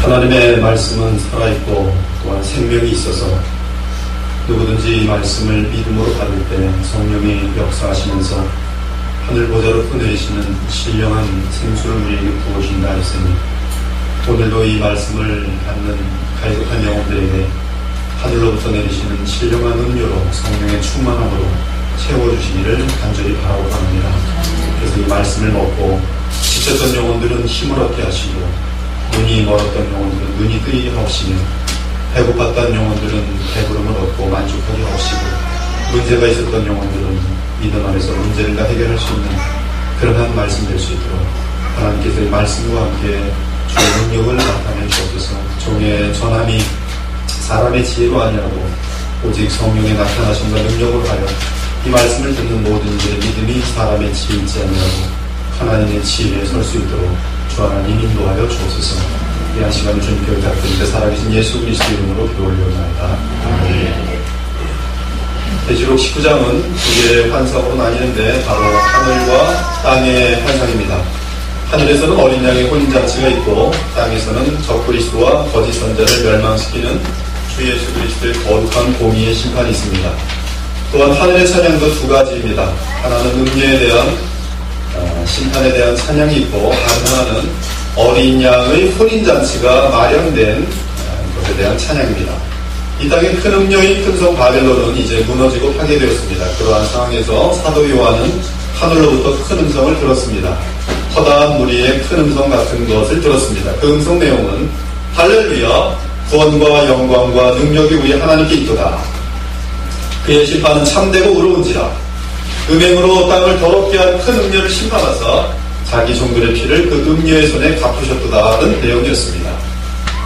하나님의 말씀은 살아있고 또한 생명이 있어서 누구든지 이 말씀을 믿음으로 받을 때 성령이 역사하시면서 하늘 보좌로 퍼내리시는 신령한 생수를 우리에게 부어주신다 했으니 오늘도 이 말씀을 받는 가이득한 영혼들에게 하늘로부터 내리시는 신령한 음료로 성령의 충만함으로 채워주시기를 간절히 바라고 합니다. 그래서 이 말씀을 먹고 지쳤던 영혼들은 힘을 얻게 하시고 눈이 멀었던 영혼들은 눈이 뜨이게 하시며 배고팠던 영혼들은 배부름을 얻고 만족하게 하시고 문제가 있었던 영혼들은 믿음 안에서 문제를 다 해결할 수 있는 그러한 말씀 될 수 있도록 하나님께서 이 말씀과 함께 주의 능력을 나타내 주옵소서. 종의 전함이 사람의 지혜로 아니하고 오직 성령의 나타나심과 능력으로 하여 이 말씀을 듣는 모든 이들의 믿음이 사람의 지혜 있지 아니하고 하나님의 지혜에 설 수 있도록 주 하나님 인도하여 주옵소서. 귀한 시간을 주님께 부탁드리는데 살아계신 예수 그리스도 이름으로 기도 올려옵나이다. 아멘. 계시록 19장은 두 개의 환상으로 나뉘는데 바로 하늘과 땅의 환상입니다. 하늘에서는 어린 양의 혼인잔치가 있고 땅에서는 적그리스도와 거짓 선자를 멸망시키는 주 예수 그리스도의 거룩한 공의의 심판이 있습니다. 또한 하늘의 찬양도 두 가지입니다. 하나는 음녀에 대한 심판에 대한 찬양이 있고 다른 하나는 어린 양의 혼인잔치가 마련된 것에 대한 찬양입니다. 이 땅의 큰 음녀인 큰 성 바벨론은 이제 무너지고 파괴되었습니다. 그러한 상황에서 사도 요한은 하늘로부터 큰 음성을 들었습니다. 커다란 무리의 큰 음성 같은 것을 들었습니다. 그 음성 내용은 할렐루야 구원과 영광과 능력이 우리 하나님께 있도다. 그의 심판은 참되고 의로운지라. 음행으로 땅을 더럽게 한 큰 음녀를 심판하사 자기 종들의 피를 그 음녀의 손에 갚으셨도다라는 내용이었습니다.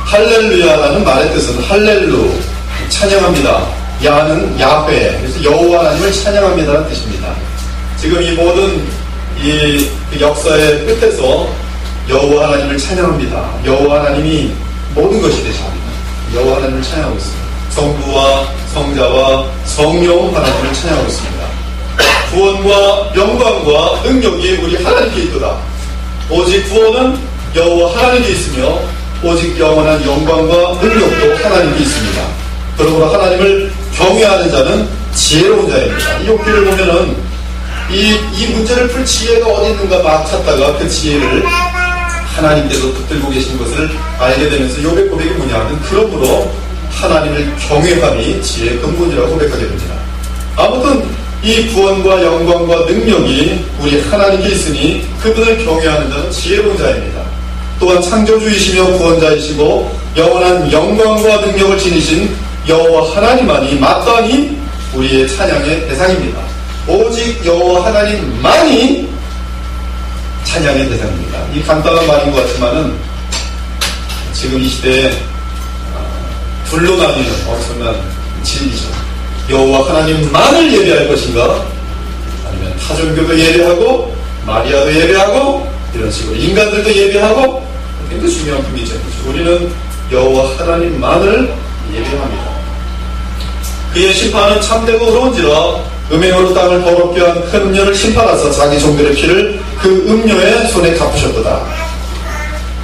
할렐루야라는 말의 뜻은 할렐루 찬양합니다. 야는 야훼 그래서 여호와 하나님을 찬양합니다라는 뜻입니다. 지금 이 모든 이 역사의 끝에서 여호와 하나님을 찬양합니다. 여호와 하나님이 모든 것이 되십니다. 여호와 하나님을 찬양하고 있습니다. 성부와 성자와 성령 하나님을 찬양하고 있습니다. 구원과 영광과 능력이 우리 하나님께 있도다. 오직 구원은 여호와 하나님께 있으며 오직 영원한 영광과 능력도 하나님께 있습니다. 그러므로 하나님을 경외하는 자는 지혜로운 자입니다. 이 욥기를 보면은 이 문제를 풀 지혜가 어디 있는가 막 찾다가 그 지혜를 하나님께서 붙들고 계신 것을 알게 되면서 욥의 고백이 뭐냐 하면 그러므로 하나님을 경외함이 지혜의 근본이라고 고백하게 됩니다. 아무튼 이 구원과 영광과 능력이 우리 하나님께 있으니 그분을 경외하는 자는 지혜로운 자입니다. 또한 창조주이시며 구원자이시고 영원한 영광과 능력을 지니신 여호와 하나님만이 마땅히 우리의 찬양의 대상입니다. 오직 여호와 하나님만이 찬양의 대상입니다. 이 간단한 말인 것 같지만은 지금 이 시대에 둘로 나뉘는 엄청난 진리죠. 여호와 하나님만을 예배할 것인가 아니면 타종교도 예배하고 마리아도 예배하고 이런 식으로 인간들도 예배하고 굉장히 중요한 분이죠. 우리는 여호와 하나님만을 예배합니다. 그의 심판은 참되고 의로운지라 음행으로 땅을 더럽게 한 큰 음녀를 심판하사 자기 종들의 피를 그 음녀의 손에 갚으셨도다.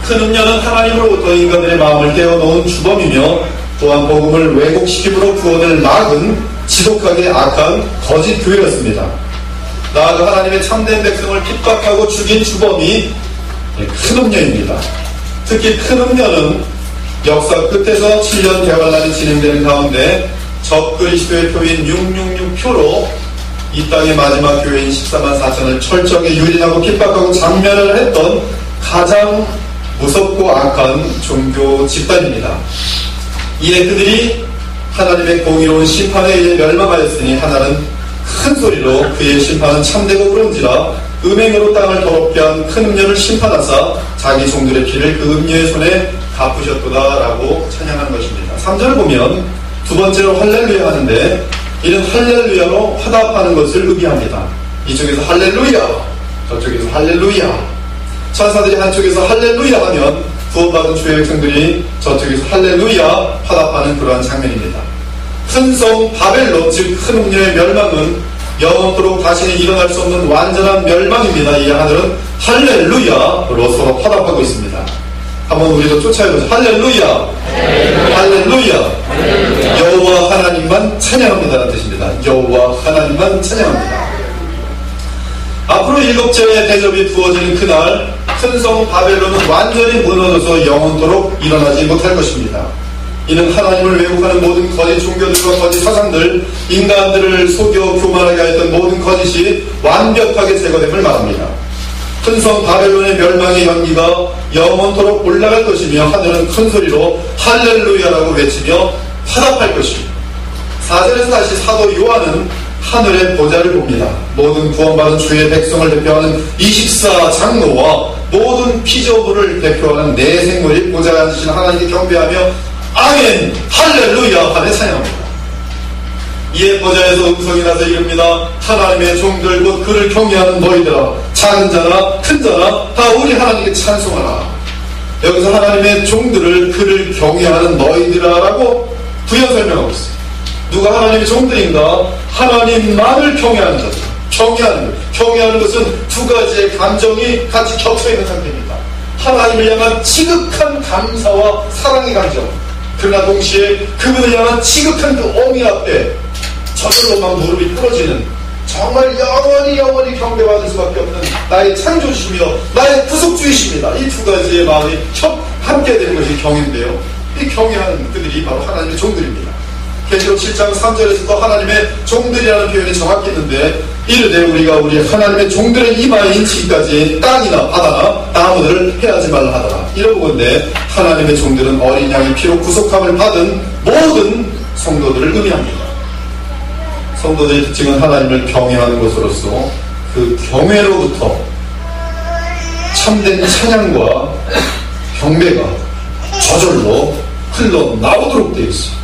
큰 음녀는 하나님으로부터 인간들의 마음을 떼어놓은 주범이며 또한 복음을 왜곡시킴으로 구원을 막은 지독하게 악한 거짓 교회였습니다. 나아가 하나님의 참된 백성을 핍박하고 죽인 주범이 큰 음녀입니다. 특히 큰 음녀는 역사 끝에서 7년 대환란이 진행되는 가운데 적그리스도의 표인 666표로 이 땅의 마지막 교회인 14만 4천을 철저하게 유린하고 핍박하고 장멸을 했던 가장 무섭고 악한 종교 집단입니다. 이에 그들이 하나님의 공의로운 심판에 의해 멸망하였으니 하나는 큰 소리로 그의 심판은 참되고 의로운지라 음행으로 땅을 더럽게 한 큰 음녀를 심판하사 자기 종들의 피를 그 음녀의 손에 갚으셨도다라고 찬양하는 것입니다. 3절을 보면 두 번째로 할렐루야 하는데 이는 할렐루야로 화답하는 것을 의미합니다. 이쪽에서 할렐루야 저쪽에서 할렐루야 천사들이 한쪽에서 할렐루야 하면 구원받은 주의 백성들이 저쪽에서 할렐루야 화답하는 그러한 장면입니다. 큰 성 바벨론 즉 큰 음녀의 멸망은 영원토록 다시는 일어날 수 없는 완전한 멸망입니다. 이 하늘은 할렐루야로 서로 화답하고 있습니다. 한번 우리도 쫓아해보죠. 할렐루야! 할렐루야! 여호와 하나님만 찬양합니다라는 뜻입니다. 여호와 하나님만 찬양합니다. 앞으로 7째 대접이 부어지는 그날 큰 성 바벨론은 완전히 무너져서 영원토록 일어나지 못할 것입니다. 이는 하나님을 왜곡하는 모든 거짓 종교들과 거짓 사상들, 인간들을 속여 교만하게 하였던 모든 거짓이 완벽하게 제거됨을 말합니다. 큰 성 바벨론의 멸망의 연기가 영원토록 올라갈 것이며 하늘은 큰 소리로 할렐루야라고 외치며 화답할 것입니다. 4절에서 다시 사도 요한은 하늘의 보좌를 봅니다. 모든 구원받은 주의 백성을 대표하는 24장로와 모든 피조물을 대표하는 네 생물이 보좌에 앉으신 하나님께 경배하며 아멘 할렐루야 하며 찬양합니다. 이에 보좌에서 음성이 나서 이릅니다. 하나님의 종들 곧 그를 경외하는 너희들아, 작은 자나 큰 자나 다 우리 하나님께 찬송하라. 여기서 하나님의 종들을 그를 경외하는 너희들아라고 부연 설명하고 있어요. 누가 하나님의 종들인가? 하나님만을 경외하는 자들. 경외하는 것은 두 가지의 감정이 같이 겹쳐있는 상태입니다. 하나님을 향한 지극한 감사와 사랑의 감정, 그러나 동시에 그분을 향한 지극한 그 어미 앞에 저절로만 무릎이 꿇어지는, 정말 영원히 경배받을 수밖에 없는 나의 창조주시며 나의 구속주이십니다. 이 두 가지의 마음이 함께 되는 것이 경외인데요. 이 경외하는 그들이 바로 하나님의 종들입니다. 계시록 7장 3절에서도 하나님의 종들이라는 표현이 정확히 있는데, 이르되 우리가 우리 하나님의 종들의 이마에 인치기까지 땅이나 바다나 나무들을 해하지 말라 하더라. 이런 건데 하나님의 종들은 어린 양의 피로 구속함을 받은 모든 성도들을 의미합니다. 성도들의 특징은 하나님을 경외하는 것으로서 그 경외로부터 참된 찬양과 경배가 저절로 흘러나오도록 되어 있습니다.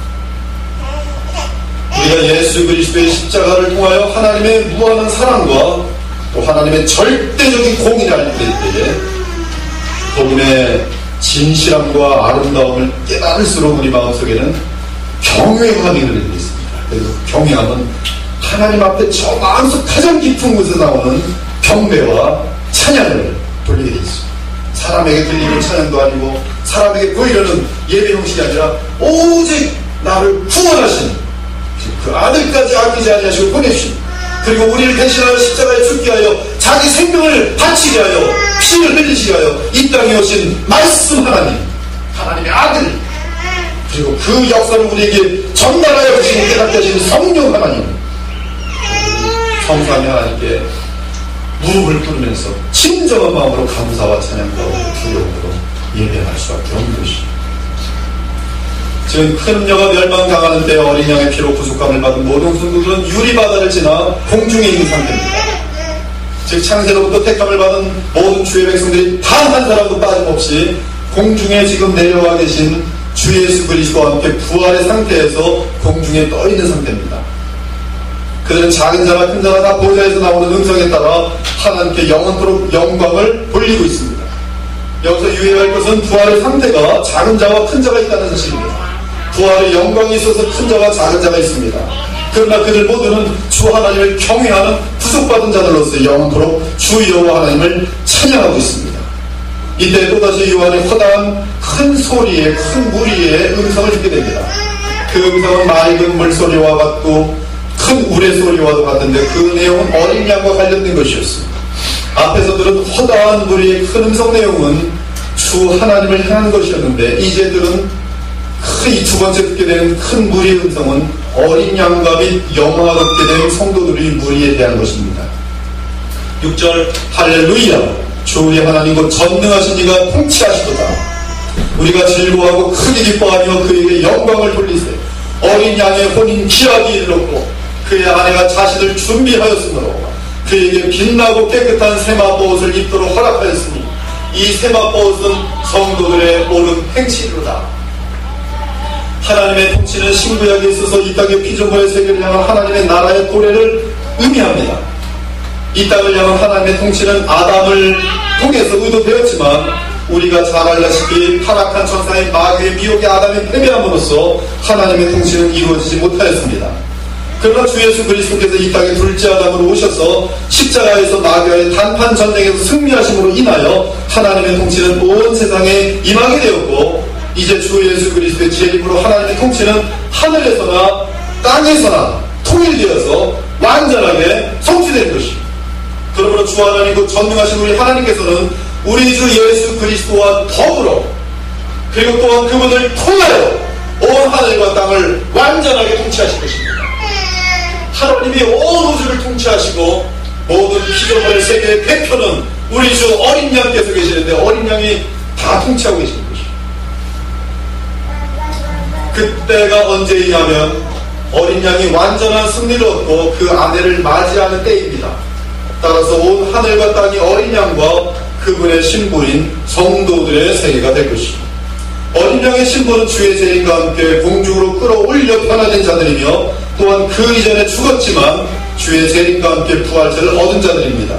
우리가 예수 그리스도의 십자가를 통하여 하나님의 무한한 사랑과 또 하나님의 절대적인 공의를 알게 될 때에 복음의 진실함과 아름다움을 깨달을수록 우리 마음속에는 경외감이 흐르게 있습니다. 그리고 경외함은 하나님 앞에 저 마음속 가장 깊은 곳에서 나오는 경배와 찬양을 돌리게 되어 있습니다. 사람에게 들리는 찬양도 아니고 사람에게 보이려는 예배 형식이 아니라 오직 나를 구원하신 그 아들까지 아끼지 아니하시고 보내주신, 그리고 우리를 대신하여 십자가에 죽게 하여 자기 생명을 바치게 하여 피를 흘리시게 하여 이 땅에 오신 말씀 하나님, 하나님의 아들, 그리고 그 역사를 우리에게 전달하여 주시고 깨닫게 하시는 성령 하나님, 성삼위 하나님께 무릎을 꿇으면서 진정한 마음으로 감사와 찬양과 두려움으로 예배할 수밖에 없는 것입니다. 지금 큰 음녀가 멸망당하는 때 어린 양의 피로 구속함을 받은 모든 성도들은 유리바다를 지나 공중에 있는 상태입니다. 즉 창세로부터 택함을 받은 모든 주의 백성들이 단 한 사람도 빠짐없이 공중에 지금 내려와 계신 주 예수 그리스도와 함께 부활의 상태에서 공중에 떠 있는 상태입니다. 그들은 작은 자나 큰 자나 다 보좌에서 나오는 음성에 따라 하나님께 영원토록 영광을 돌리고 있습니다. 여기서 유의할 것은 부활의 상태가 작은 자와 큰 자가 있다는 사실입니다. 부활의 영광이 있어서 큰 자와 작은 자가 있습니다. 그러나 그들 모두는 주 하나님을 경외하는 구속받은 자들로서 영원토록 주 여호와 하나님을 찬양하고 있습니다. 이때 또다시 요한의 허다한 큰 소리에, 큰 무리의 음성을 듣게 됩니다. 그 음성은 맑은 물소리와 같고 큰 우레소리와도 같은데 그 내용은 어린 양과 관련된 것이었습니다. 앞에서 들은 허다한 무리의 큰 음성 내용은 주 하나님을 향한 것이었는데, 이제 들은 이 두 번째 듣게 되는 큰 무리의 음성은 어린 양과 및 영화가 듣게 된 성도들의 무리에 대한 것입니다. 6절 할렐루야, 주 우리 하나님 곧 전능하신 이가 통치하시도다. 우리가 즐거워하고 크게 기뻐하며 그에게 영광을 돌리세. 어린 양의 혼인 기약이 이르렀고 그의 아내가 자신을 준비하였으므로 그에게 빛나고 깨끗한 세마포옷을 입도록 허락하였으니 이 세마포옷은 성도들의 옳은 행실이로다. 하나님의 통치는 신구약에 있어서 이 땅의 피조물의 세계를 향한 하나님의 나라의 도래를 의미합니다. 이 땅을 향한 하나님의 통치는 아담을 통해서 의도되었지만 우리가 잘 알다시피 타락한 천사의 마귀의 미혹의 아담이 패배함으로써 하나님의 통치는 이루어지지 못하였습니다. 그러나 주 예수 그리스도께서 이 땅에 둘째 아담으로 오셔서 십자가에서 마귀와의 단판 전쟁에서 승리하심으로 인하여 하나님의 통치는 온 세상에 임하게 되었고, 이제 주 예수 그리스도의 재림으로 하나님의 통치는 하늘에서나 땅에서나 통일되어서 완전하게 성취된 것입니다. 그러므로 주 하나님 곧 전능하신 우리 하나님께서는 우리 주 예수 그리스도와 더불어, 그리고 또한 그분을 통하여 온 하늘과 땅을 완전하게 통치하실 것입니다. 하나님이 온 우주를 통치하시고 모든 피조물의 세계의 대표는 우리 주 어린 양께서 계시는데, 어린 양이 다 통치하고 계시는 것입니다. 그때가 언제이냐면 어린 양이 완전한 승리를 얻고 그 아내를 맞이하는 때입니다. 따라서 온 하늘과 땅이 어린 양과 그분의 신부인 성도들의 세계가 될 것입니다. 어린 양의 신부는 주의 재림과 함께 공중으로 끌어올려 변화된 자들이며, 또한 그 이전에 죽었지만 주의 재림과 함께 부활체를 얻은 자들입니다.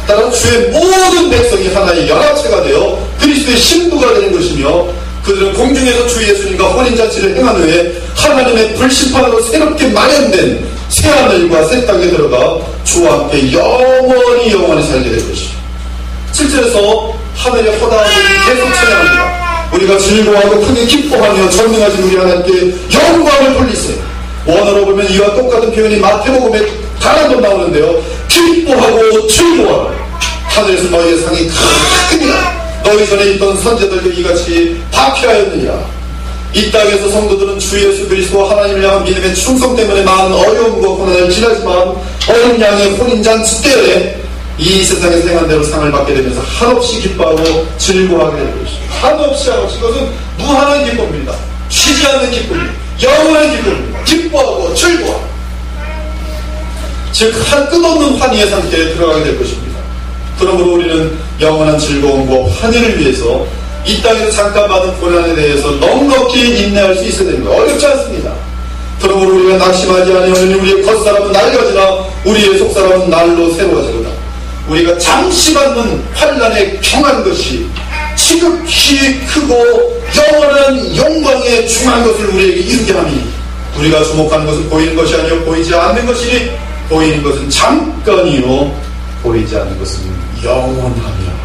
따라 주의 모든 백성이 하나의 연합체가 되어 그리스도의 신부가 되는 것이며, 그들은 공중에서 주 예수님과 혼인잔치를 행한 후에 하나님의 불심판으로 새롭게 마련된 새하늘과 새 땅에 들어가 주와 함께 영원히 살게 될 것입니다. 7절에서 하늘의 허다함을 계속 찬양합니다. 우리가 즐거워하고 크게 기뻐하며 전능하신 우리 하나님께 영광을 돌리세요. 원어로 보면 이와 똑같은 표현이 마태복음에 단 한 번 나오는데요. 기뻐하고 즐거워하라. 하늘에서 너희의 상이 크니라. 너희 전에 있던 선제들도 이같이 박해하였느니라. 이 땅에서 성도들은 주 예수 그리스도와 하나님을 향한 믿음의 충성 때문에 많은 어려움과 고난을 지나지만, 어린 양의 혼인잔치 때에 이 세상에서 행한 대로 상을 받게 되면서 한없이 기뻐하고 즐거워하게 될 것입니다. 한없이 이것은 무한한 기쁨입니다. 쉬지 않는 기쁨입니다. 영원한 기쁨입니다. 기뻐하고 즐거워하고, 즉 한 끝없는 환희의 상태에 들어가게 될 것입니다. 그러므로 우리는 영원한 즐거움과 환희를 위해서 이 땅에서 잠깐 받은 고난에 대해서 넉넉히 인내할 수 있어야 됩니다. 어렵지 않습니다. 그러므로 우리가 낙심하지 아니하니 우리의 겉사람은 낡아지나 우리의 속사람은 날로 새로워지거다. 우리가 잠시 받는 환난에 경한 것이 지극히 크고 영원한 영광에 중한 것을 우리에게 이루게 하니, 우리가 주목하는 것은 보이는 것이 아니요 보이지 않는 것이니, 보이는 것은 잠깐이요 보이지 않는 것은 영원하니라.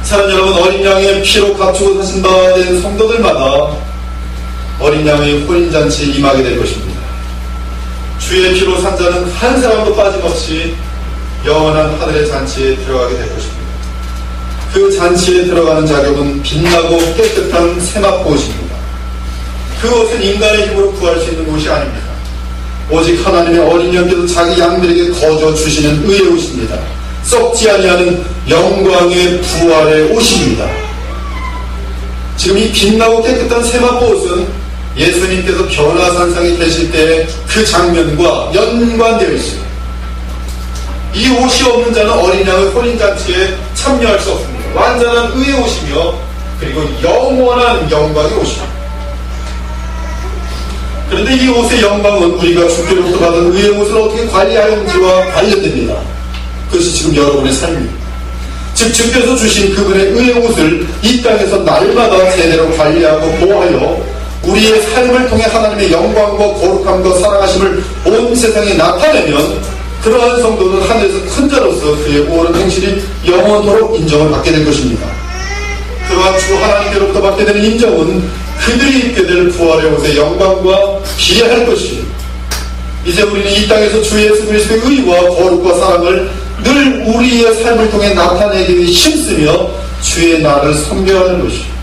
사랑 여러분, 어린 양의 피로 갖추고 사신 바 된 성도들마다 어린 양의 혼인잔치에 임하게 될 것입니다. 주의 피로 산 자는 한 사람도 빠짐없이 영원한 하늘의 잔치에 들어가게 될 것입니다. 그 잔치에 들어가는 자격은 빛나고 깨끗한 세마포 옷입니다. 그 옷은 인간의 힘으로 구할 수 있는 옷이 아닙니다. 오직 하나님의 어린 양께서 자기 양들에게 거저 주시는 의의 옷입니다. 썩지 아니하는 영광의 부활의 옷입니다. 지금 이 빛나고 깨끗한 세마포 옷은 예수님께서 변화산상에 계실 때 그 장면과 연관되어 있습니다. 이 옷이 없는 자는 어린 양의 혼인잔치에 참여할 수 없습니다. 완전한 의의 옷이며, 그리고 영원한 영광의 옷입니다. 그런데 이 옷의 영광은 우리가 주께로부터 받은 의의 옷을 어떻게 관리하는지와 관련됩니다. 그것이 지금 여러분의 삶입니다. 즉 주께서 주신 그분의 의의 옷을 이 땅에서 날마다 제대로 관리하고 보호하여 우리의 삶을 통해 하나님의 영광과 거룩함과 사랑하심을 온 세상에 나타내면, 그러한 성도는 하늘에서 큰 자로서 그의 옳은 행실이 영원토록 인정을 받게 될 것입니다. 그러한 주 하나님께로부터 받게 되는 인정은 그들이 입게 될 부활의 옷의 영광과 비례할 것입니다. 이제 우리는 이 땅에서 주 예수 그리스도의 의와 거룩과 사랑을 늘 우리의 삶을 통해 나타내기 위해 힘쓰며 주의 나라를 섬겨야 하는 것입니다.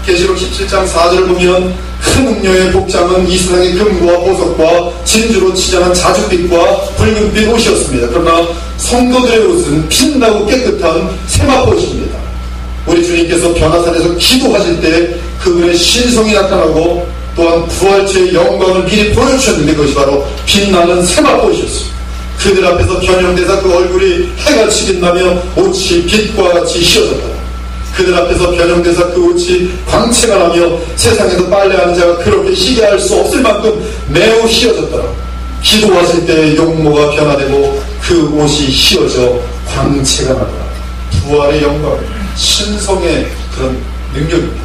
계시록 17장 4절을 보면 큰 음료의 복장은 이 세상의 금과 보석과 진주로 치장한 자줏빛과 붉은빛 옷이었습니다. 그러나 성도들의 옷은 빛나고 깨끗한 세마포 옷입니다. 우리 주님께서 변화산에서 기도하실 때 그분의 신성이 나타나고, 또한 부활체의 영광을 미리 보여주셨는데 그것이 바로 빛나는 세마포 옷이었습니다. 그들 앞에서 변형되사 그 얼굴이 해같이 빛나며 옷이 빛과 같이 휘어졌다. 그들 앞에서 변형되사 그 옷이 광채가 나며 세상에서 빨래하는 자가 그렇게 희게 할 수 없을 만큼 매우 휘어졌더라. 기도하실 때 용모가 변화되고 그 옷이 휘어져 광채가 나더라. 부활의 영광, 신성의 그런 능력입니다.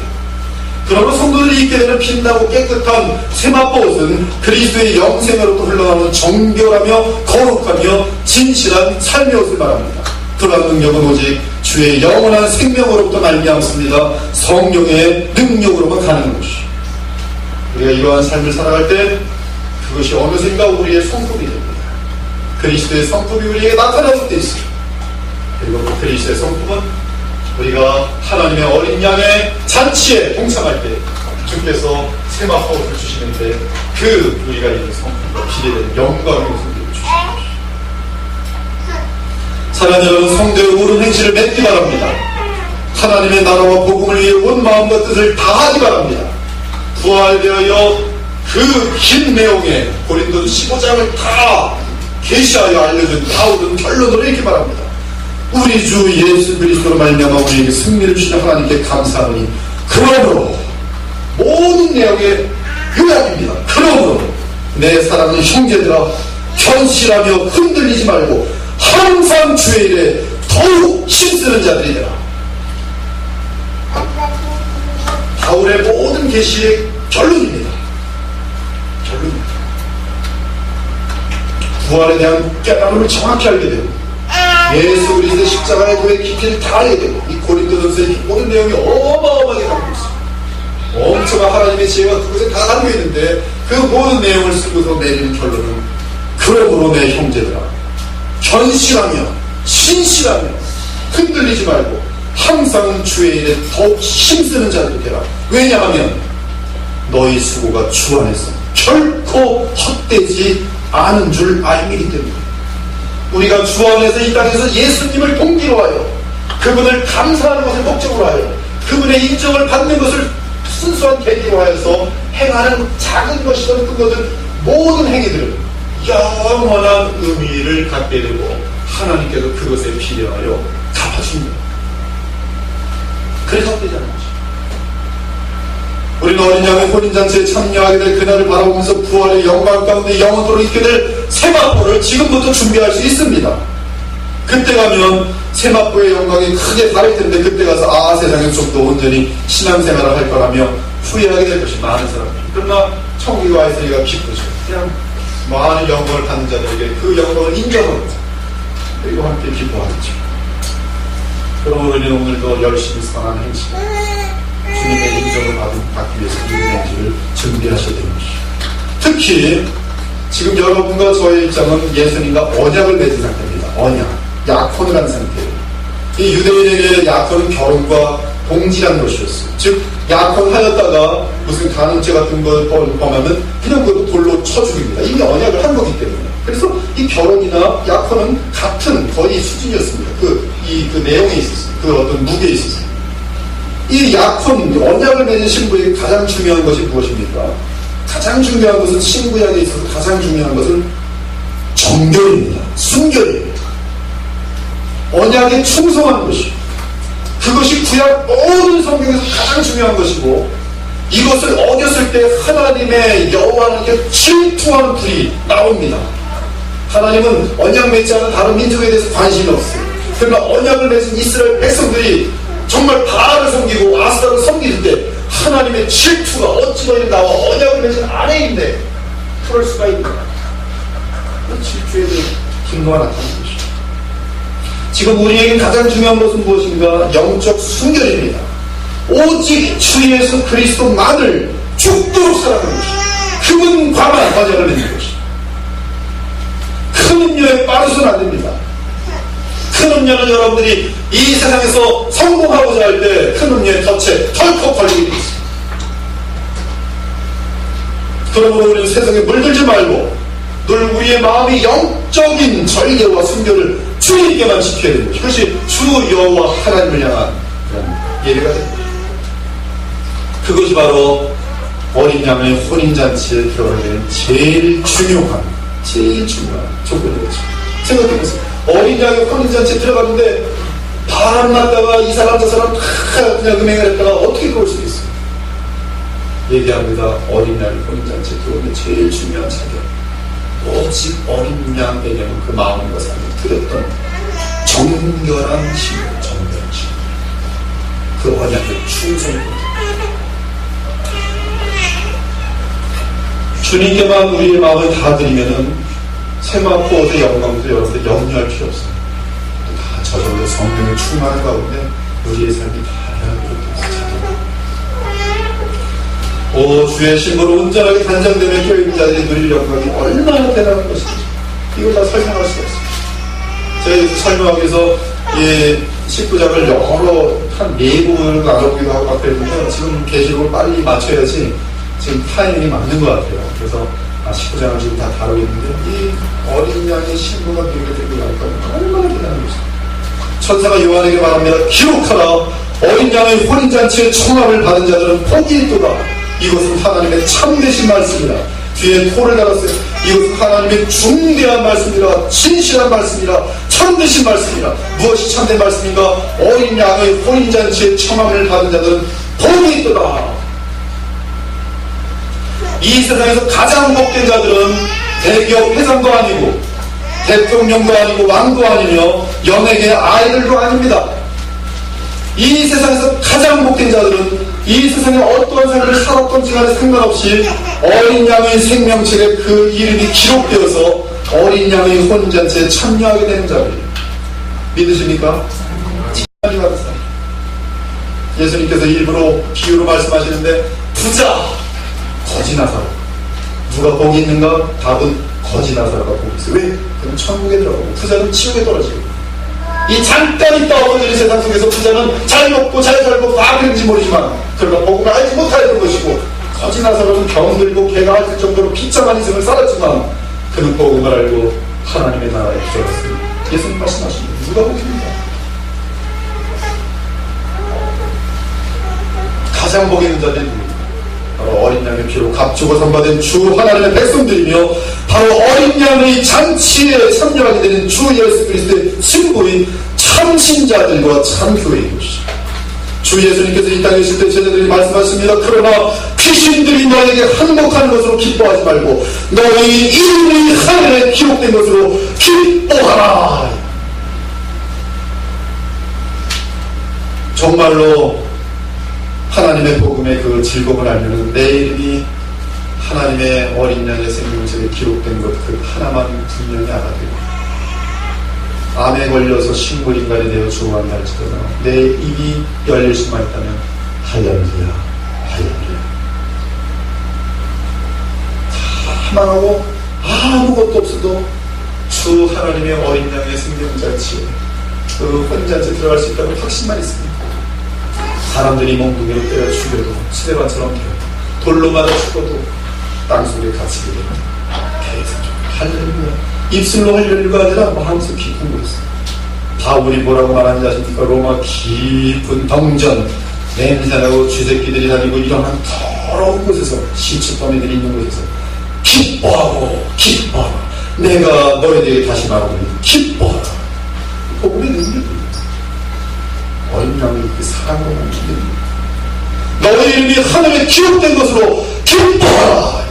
그러므로 성도들이 입게 되는 빛나고 깨끗한 세마포옷은 그리스도의 영생으로부터 흘러나오는 정결하며 거룩하며 진실한 삶의 옷을 말합니다. 그러한 능력은 오직 주의 영원한 생명으로부터 말미암습니다. 성령의 능력으로만 가능한 것이. 우리가 이러한 삶을 살아갈 때 그것이 어느샌가 우리의 성품이 됩니다. 그리스도의 성품이 우리에게 나타나는 데 있습니다. 그리고 그 그리스도의 성품은 우리가 하나님의 어린 양의 잔치에 동참할 때 주께서 세마포옷을 주시는데 그 우리가 이룬 성품과 비례되는 영광의 옷을 주십니다. 사랑하는 여러분, 성도의 옳은 행실을 맺기 바랍니다. 하나님의 나라와 복음을 위해 온 마음과 뜻을 다하기 바랍니다. 부활되어 그 긴 내용에 고린도서 15장을 다 계시하여 알려준 바울은 결론으로 이렇게 말합니다. 우리 주 예수 그리스도로 말미암아 우리에게 승리를 주신 하나님께 감사하니 그러므로 모든 내용의 요약입니다. 그러므로 내 사랑하는 형제들아 견실하며 흔들리지 말고 항상 주의 일에 더욱 힘쓰는 자들이 되라. 바울의 모든 계시의 결론입니다. 결론입니다. 부활에 대한 깨달음을 정확히 알게 되고 예수 그리스도의 십자가의 도의 깊이를 다 알게 되고 이 고린도전서의 모든 내용이 어마어마하게 담겨 있습니다. 엄청난 하나님의 지혜가 그곳에 다 담겨 있는데 그 모든 내용을 쓰고서 내리는 결론은 그러므로 내 형제들아 견실하며 신실하며 흔들리지 말고 항상 주의 일에 더욱 힘쓰는 자들이 되라. 왜냐하면 너희 수고가 주 안에서 결코 헛되지 않은 줄 알미기 때문에 우리가 주 안에서 이 땅에서 예수님을 동기로 하여 그분을 감사하는 것을 목적으로 하여 그분의 인정을 받는 것을 순수한 계기로 하여서 행하는 작은 것이든 큰 것은 모든 행위들은 영원한 의미를 갖게 되고 하나님께서 그것에 비례하여 갚아줍니다. 그래서 헛되지 않은 것입니다. 우리는 어린 양의 혼인잔치에 참여하게 될 그날을 바라보면서 부활의 영광 가운데 영원토록 있게 될 세마포를 지금부터 준비할 수 있습니다. 그때 가면 세마포의 영광이 크게 다를 텐데 그때 가서 세상에 좀 더 온전히 신앙생활을 할 거라며 후회하게 될 것이 많은 사람들이. 그러나 천국에 와 있으니까 기쁘죠. 그냥 많은 영광을 받는 자들에게 그 영광을 인정하고 그리고 함께 기뻐하겠죠. 그러므로 우리는 오늘도 열심히 선한 행실 주님의 인정을 받기 위해서 이 행실을 준비하셔야 되는 것이죠. 특히 지금 여러분과 저의 입장은 예수님과 언약을 맺은 상태입니다. 언약, 약혼을 한 상태예요. 이 유대인에게 약혼은 결혼과 동질한 것이었어요. 즉 약혼하였다가 무슨 간음죄 같은 걸 범하면 그냥 그것도 돌로 쳐 죽입니다. 이미 언약을 한 거기 때문에. 그래서 이 결혼이나 약혼은 같은 거의 수준이었습니다. 그 내용에 있었어요. 그 어떤 무게에 있었어요. 이 약혼, 언약을 맺은 신부에게 가장 중요한 것이 무엇입니까? 가장 중요한 것은 신구약에 있어서 가장 중요한 것은 정결입니다. 순결입니다. 언약에 충성하는 것이 그것이 구약 모든 성경에서 가장 중요한 것이고 이것을 어겼을 때 하나님의 여호와께 질투하는 불이 나옵니다. 하나님은 언약 맺지 않은 다른 민족에 대해서 관심이 없어요. 그러나 언약을 맺은 이스라엘 백성들이 정말 바알을 섬기고 아스타를 섬길 때 하나님의 질투가 어찌 너희는 나와 언약을 맺은 아내인데 그럴 수가 있나? 그 질투에 대한 분노가 나타나는 것이죠. 지금 우리에게 가장 중요한 것은 무엇인가? 영적 순결입니다. 오직 주 예수 그리스도만을 죽도록 사랑하는 것이죠. 그분과만 언약을 맺는 것이죠. 큰 음료에 빠져서는 안 됩니다. 큰 음료는 여러분들이 이 세상에서 성공하고자 할 때 큰 음료에 덫에 덜컥 걸리게 되어 있습니다. 그러므로 우리는 세상에 물들지 말고 늘 우리의 마음이 영적인 절개와 순결을 주님께만 지켜야 되는 것이 그것이 주 여호와 하나님을 향한 예배가 됩니다. 그것이 바로 어린 양의 혼인잔치에 들어가게 되는 제일 중요한 조건이겠죠. 생각해보세요. 어린 양의 혼인잔치에 들어갔는데 바람 났다가 이 사람 저 사람 그냥 음행을 했다가 어떻게 그럴 수 있어요? 얘기합니다. 어린 양의 혼인잔치에 들어오는 제일 중요한 자격. 오직 어린 양에게는 그 마음과 삶을 드렸던 정결한 신, 그 언약의 충성입니다. 주님께만 우리의 마음을 다 드리면은 세마포의 영광도 여러분들 염려할 필요 없어요. 다 저절로 성령의 충만한 가운데 우리의 삶이 다 이렇게 오 주의 신부로 온전하게 단장되는 교회 자들이 누릴 영광이 얼마나 대단한 것인지 이걸 다 설명할 수가 없습니다. 저희 설명하기 위해서 이 19장을 여러 한 4부분을 나눠보기도 하고 막 그랬는데 지금 계시록을 빨리 맞춰야지 지금 타이밍이 맞는 것 같아요. 그래서 19장을 지금 다 다루겠는데 이 어린 양의 신부가 누리게 되고 나니까 얼마나 대단한 것입니다. 천사가 요한에게 말합니다. 기록하라. 어린 양의 혼인잔치의 청함을 받은 자들은 복이 있도다. 이것은 하나님의 참되신 말씀이라. 뒤에 토를 달았어요. 이것은 하나님의 중대한 말씀이라. 진실한 말씀이라. 참되신 말씀이라. 무엇이 참된 말씀인가? 어린 양의 혼인잔치의 청함을 받은 자들은 복이 있도다. 이 세상에서 가장 복된 자들은 대기업 회장도 아니고 대통령도 아니고 왕도 아니며 연예계 아이들도 아닙니다. 이 세상에서 가장 복된 자들은 이 세상에 어떠한 삶을 살았던지 간에 상관없이 어린 양의 생명책에 그 이름이 기록되어서 어린 양의 혼인잔치에 참여하게 되는 자들이에요. 믿으십니까? 참여하게 받은 사람. 예수님께서 일부러 비유로 말씀하시는데 부자, 거지 나사로. 누가 복이 있는가? 답은 거지 나사로가 복이 있어요. 왜? 그럼 천국에 들어가고 부자는 지옥에 떨어지고. 이 잠깐 있다 엎어지는 세상 속에서 부자는 잘 먹고 잘 살고 다 그런지 모르지만 그러나 복음을 알지 못하였던 것이고 거지 나사로는 병 들고 개가 앓을 정도로 비참한 인생을 살았지만 그는 복음을 알고 하나님의 나라에 들어갔습니다. 예수님 말씀하십니다. 누가 복입니까? 가장 복 있는 자들이 누구입니까? 바로 어린 양의 피로 값주고 선받은 주 하나님의 백성들이며 바로 어린 양의 잔치에 참여하게 되는 주 예수 그리스도의 신부인 참신자들과 참교회인 것이죠. 주 예수님께서 이 땅에 있을 때 제자들이 말씀하십니다. 그러나 귀신들이 너에게 항복하는 것으로 기뻐하지 말고 너희 이름이 하늘에 기록된 것으로 기뻐하라. 정말로 하나님의 복음의 그 즐거움을 알면은 내 이름이 하나님의 어린 양의 생명책에 기록된 것 그 하나만 분명히 알아들고 암에 걸려서 식물인간이 되어 죽어간다 할지라도 내 입이 열릴 수만 있다면 할렐루야 할렐루야 다 망하고 아무것도 없어도 주 하나님의 어린 양의 생명잔치에 그 혼잔치에 들어갈 수 있다는 확신만 있습니다. 사람들이 몽둥이로 때려 죽여도 수레바처럼 되어 돌로 맞아 죽어도 땅속에 갇히게 되면 계속 할렐루야 입술로 할렐루야가 아니라 마음속 깊은 곳에서 바울이 뭐라고 말하는지 아십니까? 로마 깊은 덩전 냄새나고 쥐새끼들이 다니고 일어난 더러운 곳에서 시체더미들이 있는 곳에서 기뻐하고 기뻐하라 내가 너희들에게 다시 말하노니 기뻐하라 복음의 능력입니다. 어린 양이 그 사랑으로 멈추는 너의 이름이 하늘에 기록된 것으로 기뻐하라.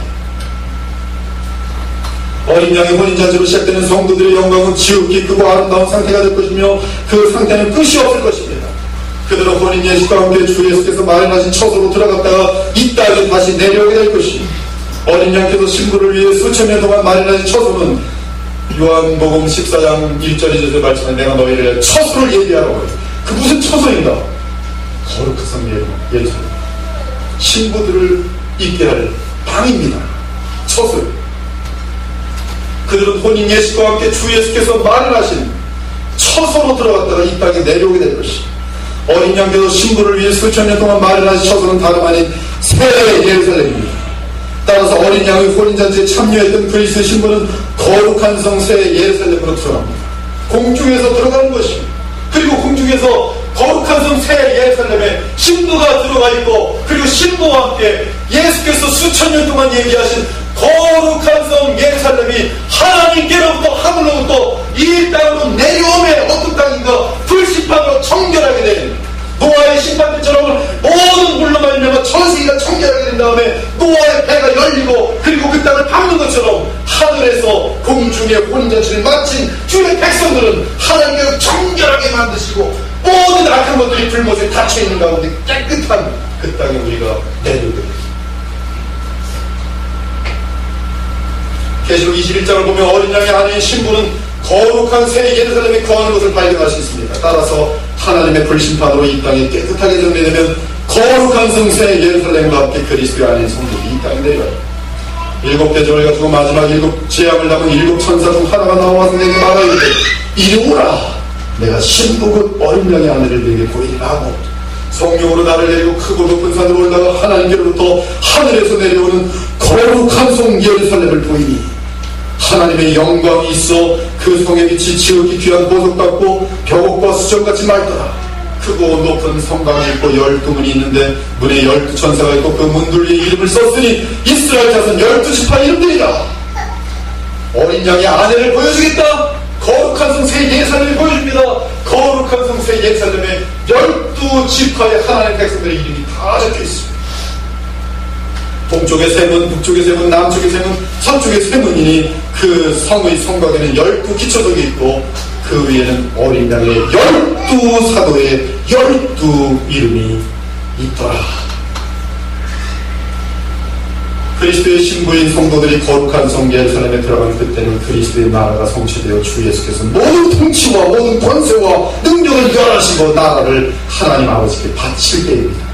어린 양의 혼인잔치로 시작되는 성도들의 영광은 지극히 크고 아름다운 상태가 될 것이며 그 상태는 끝이 없을 것입니다. 그들은 혼인 예식과 함께 주 예수께서 마련하신 처소로 들어갔다가 이 땅에 다시 내려오게 될 것이 어린 양께서 신부를 위해 수천 년 동안 마련하신 처소는 요한복음 14장 1절 2절에 말씀에 내가 너희를 처소를 예비하라고 해요. 그 무슨 처소인가? 거룩한 성 예루살렘 신부들을 있게 할 방입니다. 처소예요. 그들은 혼인 예식과 함께 주 예수께서 마련하신 처소로 들어갔다가 이 땅에 내려오게 될 것이 어린 양께서 신부를 위해 수천 년 동안 마련하신 처소는 다름 아닌 새 예루살렘입니다. 따라서 어린 양의 혼인잔치에 참여했던 그리스도의 신부는 거룩한 성 새 예루살렘으로 들어갑니다. 공중에서 들어가는 것입니다. 그리고 공중에서 거룩한 성 새 예루살렘에 신부가 들어가 있고 그리고 신부와 함께 예수께서 수천 년 동안 얘기하신 거룩한 성 예루살렘이 하나님께로부터 하늘로부터 이 땅으로 내려오면 어떤 땅인가 불심판으로 정결하게 된 노아의 심판들처럼 모든 물로 말미암아 천세기가 정결하게 된 다음에 노아의 배가 열리고 그리고 그 땅을 밟는 것처럼 하늘에서 공중의 혼인잔치를 마친 주의 백성들은 하나님께서 정결하게 만드시고 모든 악한 것들이 불못에 닫혀있는 가운데 깨끗한 그 땅에 우리가 내려오게 됩니다. 계시록 21장을 보면 어린 양의 아내인 신부는 거룩한 새 예루살렘에 거하는 것을 발견할 수 있습니다. 따라서 하나님의 불심판으로 이 땅이 깨끗하게 정리되면 거룩한 성새 예루살렘과 함께 그리스도의 아내인 성도들이 이 땅에 내려요. 7 계절을 가지고 마지막 7 재앙을 담은 7 천사 중 하나가 나와서 내게 말하기를 이리 오라. 내가 신부 곧 어린 양의 아내를 내게 보이리라 하고 성령으로 나를 내리고 크고 높은 산으로 올라가 하나님께로부터 하늘에서 내려오는 거룩한 성 예루살렘을 보이니 하나님의 영광이 있어 그 성의 빛이 지극히 귀한 보석 같고 벽옥과 수정같이 맑더라. 크고 높은 성당이 있고 12문이 있는데 문에 12천사가 있고 그 문들 위에 이름을 썼으니 이스라엘 자손 12지파 이름들이라. 어린 양의 아내를 보여주겠다. 거룩한 성 새 예루살렘을 보여줍니다. 거룩한 성 새 예루살렘에 12지파의 하나님의 백성들의 이름이 다 적혀 있습니다. 동쪽의 세 문, 북쪽의 세 문, 남쪽의 세 문, 서쪽의 세 문이니 그 성의 성곽에는 12기초석이 있고 그 위에는 어린 양의 12사도의 12 이름이 있더라. 그리스도의 신부인 성도들이 거룩한 성 예루살렘에 들어간 그때는 그리스도의 나라가 성취되어 주 예수께서 모든 통치와 모든 권세와 능력을 멸하시고 나라를 하나님 아버지께 바칠 때입니다.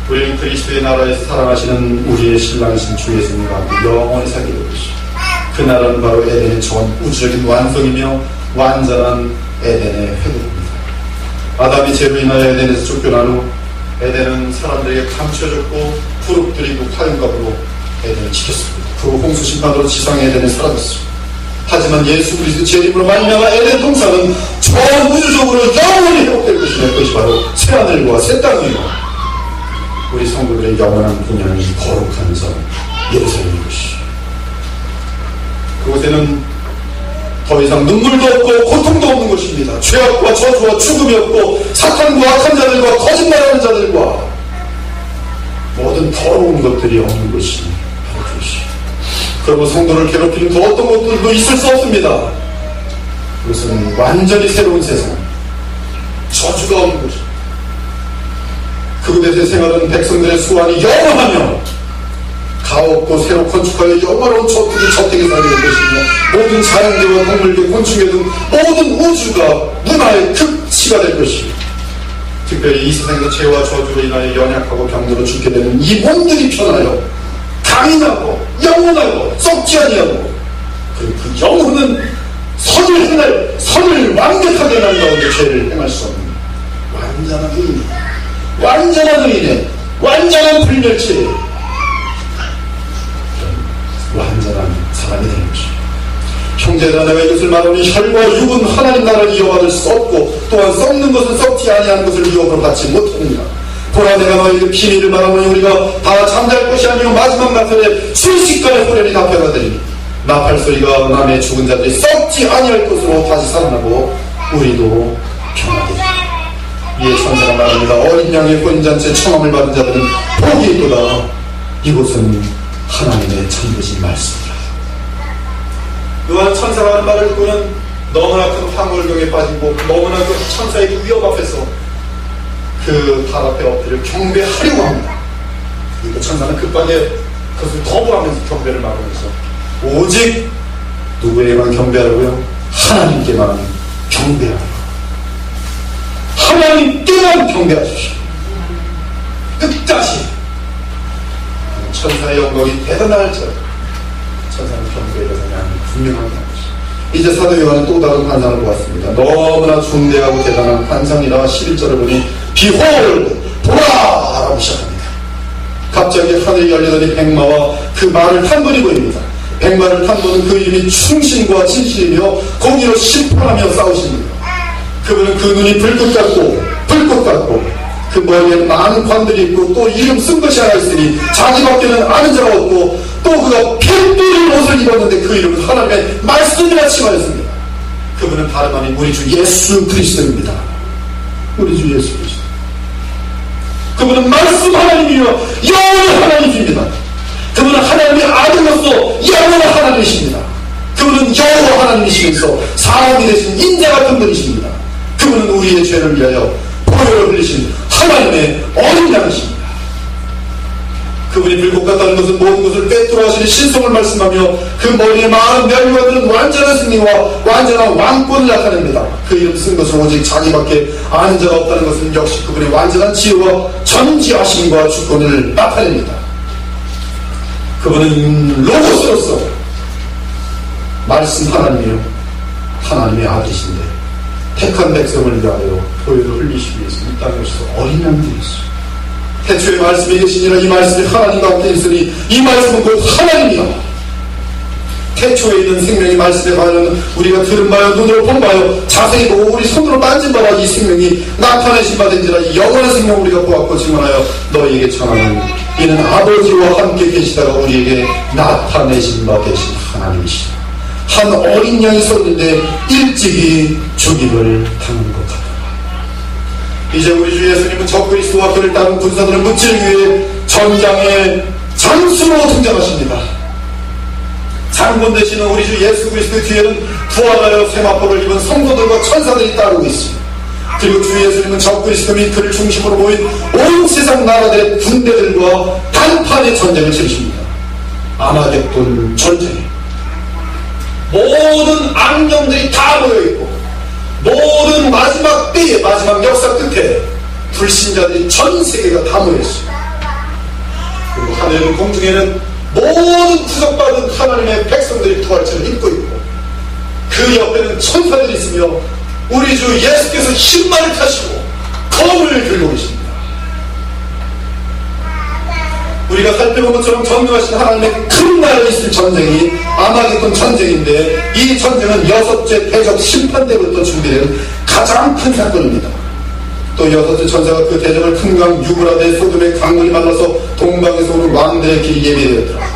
우리는 그리스도의 나라에서 사랑하시는 우리의 신랑이신 주 예수님과 함께 영원히 살게 될 것이죠. 그 나라는 바로 에덴의 전 우주적인 완성이며 완전한 에덴의 회복입니다. 아담이 죄로 인하여 에덴에서 쫓겨난 후 에덴은 사람들에게 감춰졌고 부릅뜨리고 화용값으로 에덴을 지켰습니다. 그 홍수 심판으로 지상의 에덴에 사라졌습니다. 하지만 예수 그리스도 재림으로 말미암아 에덴 동산은 전 우주적으로 영원히 회복될 것이며 그것이 바로 새하늘과 새 땅이요 우리 성도들의 영원한 분양이 거룩한 성 예루살렘인 것이죠. 그곳에는 더 이상 눈물도 없고 고통도 없는 것입니다. 죄악과 저주와 죽음이 없고 사탄과 악한 자들과 거짓말하는 자들과 모든 더러운 것들이 없는 것이 바로 그것이죠. 그리고 성도를 괴롭히는 그 어떤 것들도 있을 수 없습니다. 그것은 완전히 새로운 세상, 저주가 없는 것입니다. 그곳에서의 생활은 백성들의 수완이 영원하며 가없고 새로 건축하여 영원한 저택에 살게 될 것이며 모든 자연계와 동물계, 곤충계 등 모든 우주가 문화의 극치가 될 것이며 특별히 이 세상에서 죄와 저주로 인하여 연약하고 병들어 죽게 되는 이 몸들이 편하여 강인하고 영원하고 썩지 아니하고 그리고 그 영혼은 선을 완벽하게 난 가운데 죄를 행할 수 없는 완전한 의인, 완전한 의인의 완전한 불멸치 완전한 사람이 되는 것입니다. 형제들아 내가 이것을 말하니 혈과 육은 하나님 나라를 이어받을 수 없고 또한 썩는 것은 썩지 아니하는 것을 유업으로 받지 못하느니라. 보라 내가 너희에게 비밀을 말하노니 우리가 다 잠잘 것이 아니요 마지막 나팔에 순식간에 호련히 다 변화되리니 나팔 소리가 남의 죽은 자들이 썩지 아니할 것으로 다시 살아나고 우리도 변화되리라. 이에 천사가 말합니다. 어린 양의 혼인잔치에 청함을 받은 자들은 복이 있도다. 이곳은 하나님의 참되신 말씀이라. 요한 천사가 하는 말을 듣고는 너무나 큰 황홀경에 빠지고 너무나 그 천사의 그 위협 앞에서 그 발 앞에 엎드려 경배하려고 합니다. 그 천사는 급하게 그것을 거부하면서 경배를 말하면서 오직 누구에게만 경배하라고요? 하나님께만 경배하라. 하나님께만 경배하십시오. 끝까지 천사의 영광이 대단할지 천사는 경배에 대해서 그냥 분명하게 하시죠. 이제 사도 요한은 또 다른 환상을 보았습니다. 너무나 중대하고 대단한 환상이라 11절을 보니 비홀 보라 라고 시작합니다. 갑자기 하늘이 열리더니 백마와 그 말을 탄 분이 보입니다. 백마를 탄 분은 그 이름이 충신과 진실이며 공의로 심판하며 싸우십니다. 그분은 그 눈이 불꽃 같고 그 머리에 많은 관들이 있고 또 이름 쓴 것이 하나 있으니 자기밖에는 아는 자가 없고 또 그가 핏불인 옷을 입었는데 그 이름은 하나님의 말씀이라 칭하였습니다. 그분은 다름 아닌 우리 주 예수 그리스도입니다. 우리 주 예수 그리스도. 그분은 말씀 하나님이며 영원히 하나님이십니다. 그분은 하나님의 아들로서 영원한 하나님이십니다. 그분은 여호와 하나님이시면서 사람이 되신 인자 같은 분이십니다. 그분은 우리의 죄를 위하여 보혈을 흘리신 하나님의 어린 양이십니다. 그분이 불꽃 같다는 것은 모든 것을 자기의 돌아가신 신성을 말씀하며 그 머리에 많은 멸류관들은 완전한 승리와 완전한 왕권을 나타냅니다. 그 이름 쓴 것은 오직 자기밖에 아는 자가 없다는 것은 역시 그분의 완전한 지혜와 전지하심과 주권을 나타냅니다. 그분은 로고스로서 말씀 하나님이요 하나님의 아들이신데 택한 백성을 위하여 보혈을 흘리시기 위해서 이 땅에 오셔서 어린 양들이었어요. 태초에 말씀이 계시니라. 이 말씀이 하나님과 함께 있으니 이 말씀은 곧 하나님이라. 태초에 있는 생명이 말씀에 관하는 우리가 들은 바요 눈으로 본 바요 자세히 보고 우리 손으로 만진 바와 이 생명이 나타내신 바 된지라. 이 영원한 생명 우리가 보았고 증언하여 너희에게 전하는 이는 아버지와 함께 계시다가 우리에게 나타내신 바 되신 하나님이시라. 한 어린 양이 섰는데 일찍이 죽임을 당한 것 같다. 이제 우리 주 예수님은 적그리스도와 그를 따른 군사들을 무찌르기 위해 전장의 장수로 등장하십니다. 장군 되시는 우리 주 예수 그리스도 뒤에는 부활하여 세마포를 입은 성도들과 천사들이 따르고 있습니다. 그리고 주 예수님은 적그리스도 및 그를 중심으로 모인 온 세상 나라들의 군대들과 단판의 전쟁을 치르십니다. 아마겟돈 전쟁. 모든 악령들이 다 모여있고 모든 마지막 때에 마지막 역사 끝에 불신자들이 전 세계가 다 모였어요. 그리고 하늘 공중에는 모든 구속받은 하나님의 백성들이 부활체를 입고 있고 그 옆에는 천사들이 있으며 우리 주 예수께서 흰말을 타시고 검을 들고 계십니다. 우리가 살펴본 것처럼 전능하신 하나님의 큰 나라에 있을 전쟁이 아마겟돈 전쟁인데 이 전쟁은 6째 대적 심판 때부터 준비된 가장 큰 사건입니다. 또 6째 천사가 그 대적을 큰 강 유브라데 소돔의 강물이 말라서 동방에서 오는 왕들의 길이 예비되었더라.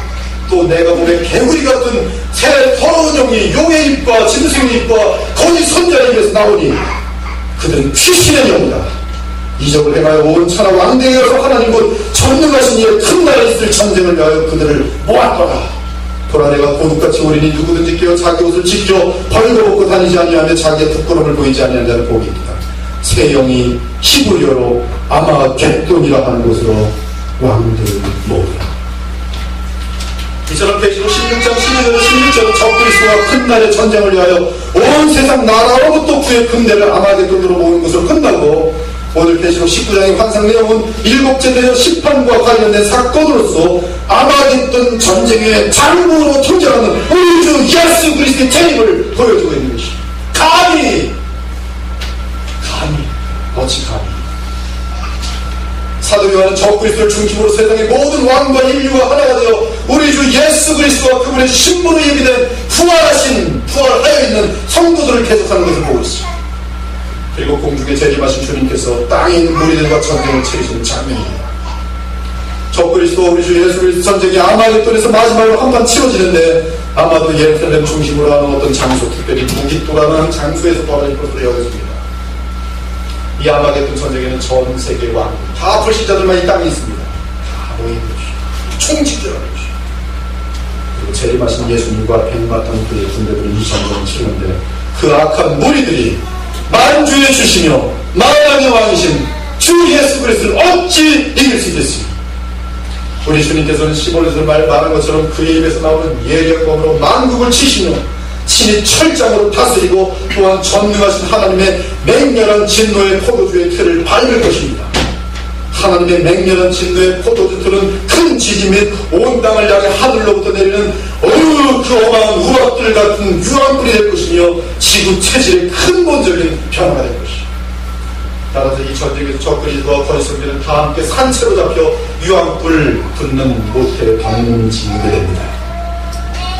또 내가 보면 개구리 같은 새 더러운 영이 용의 입과 짐승의 입과 거짓 선자의 입에서 나오니 그들은 귀신의 영이다. 이적을 행하여 온 천하 왕대에 가서 하나님 곧 전능하신 이의 큰 나라에 있을 전쟁을 위하여 그들을 모았더라. 보라 내가 고둑같이 오리니 누구든지 깨어 자기 옷을 지켜 벌거벗고 다니지 아니하며 자기의 부끄러움을 보이지 아니하는 자를 보기입니다. 새 영이 히브리어로 아마겟돈이라 하는 곳으로 왕들을 모으라. 이처럼 계시록 16장 12절로 16절은 적그리스도와 큰 날의 전쟁을 위하여 온 세상 나라로부터 구의 군대를 아마겟돈으로 모으는 것으로 끝나고 오늘 계시록 19장의 환상 내용은 7째 대전 심판과 관련된 사건으로서 아마겟돈 전쟁의 장부로 등장하는 우리 주 예수 그리스도의 재림을 보여주고 있는 것입니다. 감히 어찌 감히 사도 요한은 적그리스도를 중심으로 세상의 모든 왕과 인류가 하나가 되어 우리 주 예수 그리스도와 그분의 신부로 예비된 부활하여 있는 성도들을 계속하는 것을 보고 있습니다. 그리고 공중에 재림하신 주님께서 땅에 있는 무리들과 전쟁을 치르시는 장면입니다. 적그리스도와 우리 주 예수 그리스도 전쟁이 아마겟돈에서 마지막으로 한판 치러지는데 아마도 예루살렘 중심으로 하는 어떤 장소, 특별히 무깃도라는 장소에서 벌어질 것으로 여겨집니다. 이 아마겟돈 전쟁에는 전 세계 왕, 다 불신자들만 이 땅에 있습니다. 다 모이는 것이죠. 총집결하는 것이죠. 그리고 재림하신 예수님과 백마탄 그의 군대들은 이 전쟁을 치르는데 그 악한 무리들이 만주의 주시며 만왕의 왕이신 주 예수 그리스도를 어찌 이길 수 있겠습니까? 우리 주님께서는 15절에서 말한 것처럼 그의 입에서 나오는 예령검으로 만국을 치시며 친히 철장으로 다스리고 또한 전능하신 하나님의 맹렬한 진노의 포도주의 틀을 밟을 것입니다. 하나님의 맹렬한 진노의 포도주 틀은 큰 지진 및 온 땅을 향해 하늘로부터 내리는 그 어마한 우박들 같은 유황불이 될 것이며 지구 체질의 근본적인 변화가 될 것입니다. 따라서 이 전쟁에서 적그리스도와 거짓선지는 다 함께 산채로 잡혀 유황불 붙는 모태에 던지게 됩니다.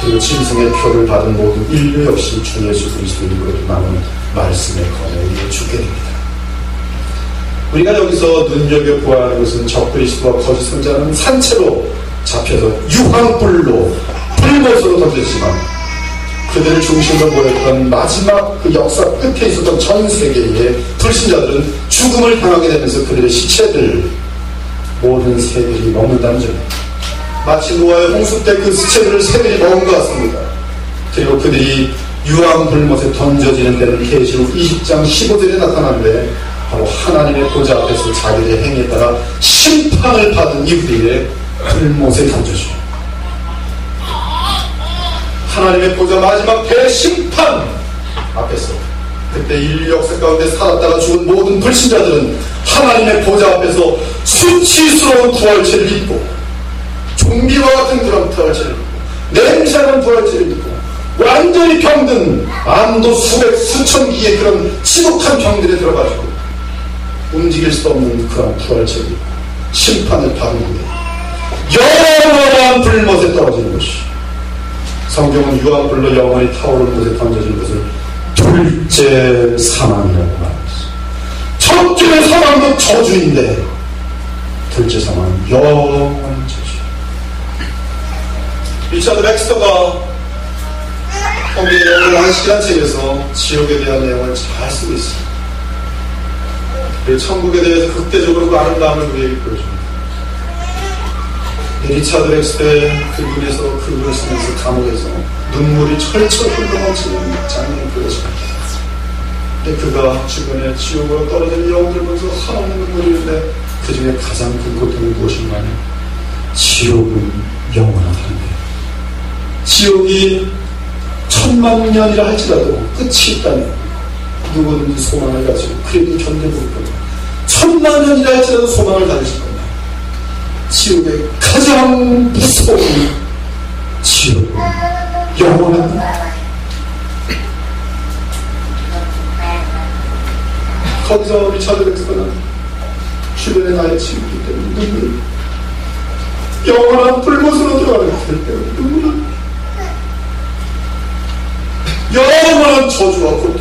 그리고 짐승의 표를 받은 모든 인류 역시 주 예수 그리스도 이름으로 나오는 말씀의 권위에 주게 됩니다. 우리가 여기서 눈여겨보아야 하는 것은 적그리스도와 거짓 선자는 산채로 잡혀서 유황불로 불못으로 던졌지만 그들을 중심으로 모였던 마지막 그 역사 끝에 있었던 전 세계의 불신자들은 죽음을 당하게 되면서 그들의 시체들 모든 새들이 먹는다는 점, 마치 노아의 홍수 때 그 시체들을 새들이 먹은 것 같습니다. 그리고 그들이 유황불못에 던져지는 데는 계시록 20장 15절에 나타나는데 바로 하나님의 보좌 앞에서 자기들의 행위에 따라 심판을 받은 이후에 불못에 던져져요. 하나님의 보좌 마지막 대심판 앞에서, 그때 인류 역사 가운데 살았다가 죽은 모든 불신자들은 하나님의 보좌 앞에서 수치스러운 부활체를 입고, 좀비와 같은 그런 부활체를 입고, 냄새나는 부활체를 입고, 완전히 병든 암도 수천 기의 그런 지독한 병들에 들어가지고 움직일 수 없는 그런 부활체를 입고 심판을 받은 후에 영원한 불못에 떨어지는 것이, 성경은 유황불로 영원히 타오르는 곳에 던져지는 것을 둘째 사망이라고 말합니다. 첫째 사망도 저주인데 둘째 사망은 영원한 저주. 리차드 백스터가 거기에 영혼을 한 시간 책에서 지옥에 대한 내용을 잘 쓰고 있습니다. 그리고 천국에 대해서 극대적으로 그 아름다움을 우리에게 보여줍니다. 리차드 백스터의 그 눈에서 그걸 쓰면서 감옥에서 눈물이 철철 흘러넘치는 장면을 보여줍니다. 근데 그가 주변에 지옥으로 떨어지는 영혼을 보면서 한없는 눈물이 있는데 그 중에 가장 큰 고통이 무엇인가 하면 지옥은 영원하다는 거예요. 지옥이 1000만 년이라 할지라도 끝이 있다면 누구든지 소망을 가지고 그래도 견뎌볼 겁니다. 1000만 년이라 할지라도 소망을 가지실 겁니다. 지옥의 가장 무서운 지옥은 영원합니다. 거기서 리차드 백스터는 주변에 나의 친구들 때문에 눈물, 영원한 불못으로 들어가는 그들 때문에 눈물, 영원한 저주와 고통,